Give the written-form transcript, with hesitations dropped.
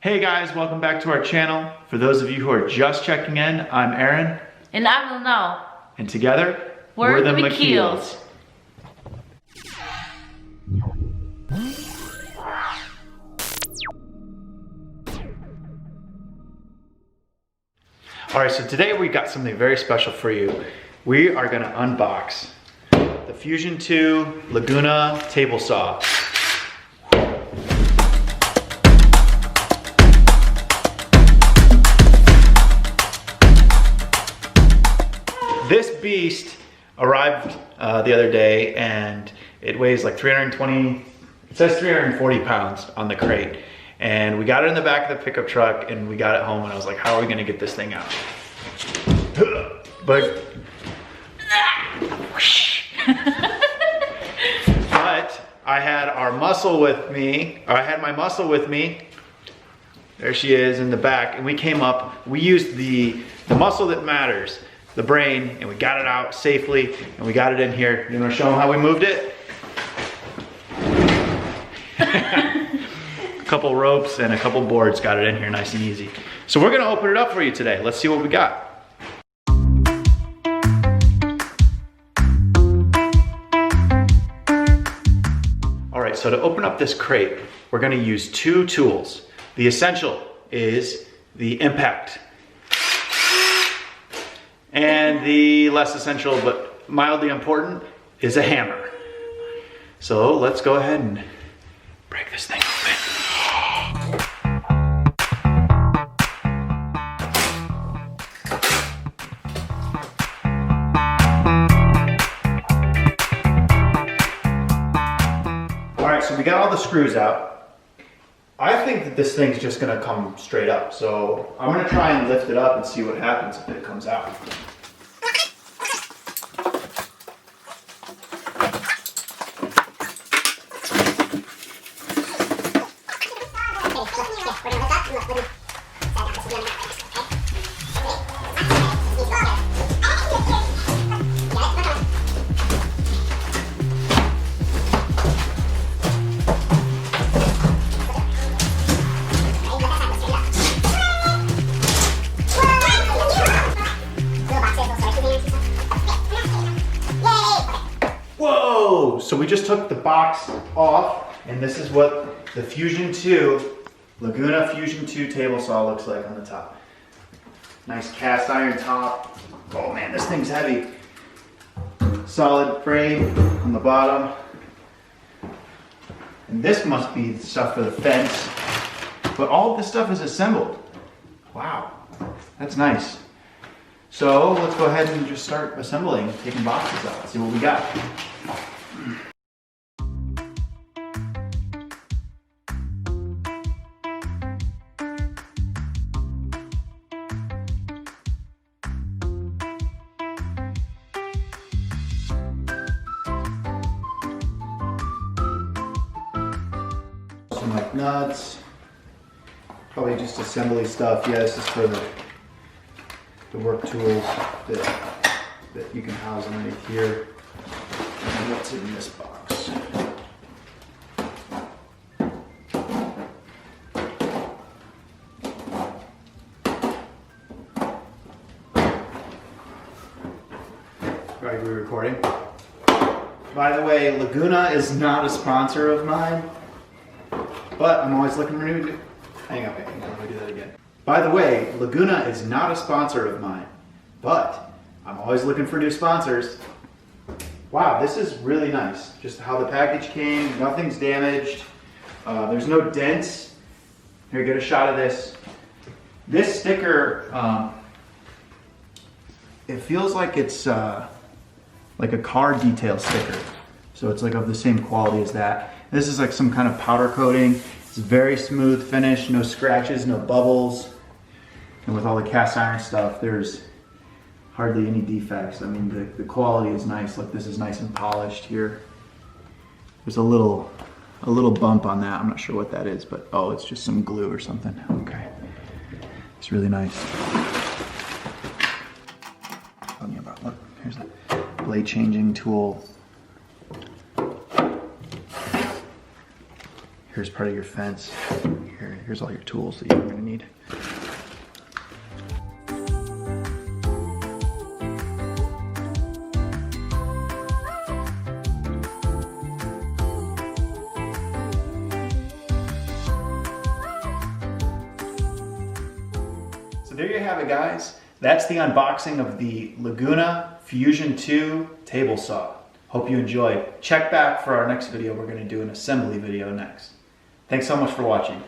Hey guys, welcome back to our channel. For those of you who are just checking in, I'm Aaron. And I'm Lino. And together, we're the MCKEEL'S. Alright, so today we got something very special for you. We are gonna unbox the Fusion 2 Laguna table saw. This beast arrived the other day and it weighs like 320, it says 340 pounds on the crate. And we got it in the back of the pickup truck and we got it home and I was like, how are we gonna get this thing out? But I had our muscle with me, or I had my muscle with me. There she is in the back, and we came up, we used the muscle that matters, the brain, and we got it out safely, and we got it in here. You wanna show them how we moved it? A couple ropes and a couple boards got it in here nice and easy. So we're gonna open it up for you today. Let's see what we got. All right, so to open up this crate, we're gonna use two tools. The essential is the impact. And the less essential, but mildly important, is a hammer. So let's go ahead and break this thing open. All right, so we got all the screws out. I think that this thing's just gonna come straight up. So I'm gonna try and lift it up and see what happens if it comes out. Whoa! So we just took the box off, and this is what the Fusion 2, Laguna Fusion 2 table saw looks like on the top. Nice cast iron top. Oh man, this thing's heavy. Solid frame on the bottom. And this must be the stuff for the fence. But all of this stuff is assembled. Wow, that's nice. So let's go ahead and just start assembling, taking boxes out, see what we got. Some like nuts, probably just assembly stuff. Yeah, this is for the work tools that you can house underneath here. And what's in this box? Are we recording? By the way, Laguna is not a sponsor of mine, but I'm always looking for new. Hang on, let me do that again. By the way, Laguna is not a sponsor of mine, but I'm always looking for new sponsors. Wow, this is really nice. Just how the package came, nothing's damaged. There's no dents. Here, get a shot of this. This sticker, it feels like it's like a car detail sticker. So it's like of the same quality as that. This is like some kind of powder coating. It's very smooth finish, no scratches, no bubbles. And with all the cast iron stuff, there's hardly any defects. I mean, the quality is nice. Look, this is nice and polished here. There's a little bump on that. I'm not sure what that is, but oh, it's just some glue or something. Okay, it's really nice. Tell me about, look, here's a blade changing tool. Here's part of your fence. Here's all your tools that you're gonna need. So there you have it, guys. That's the unboxing of the Laguna Fusion 2 table saw. Hope you enjoyed. Check back for our next video. We're going to do an assembly video next. Thanks so much for watching.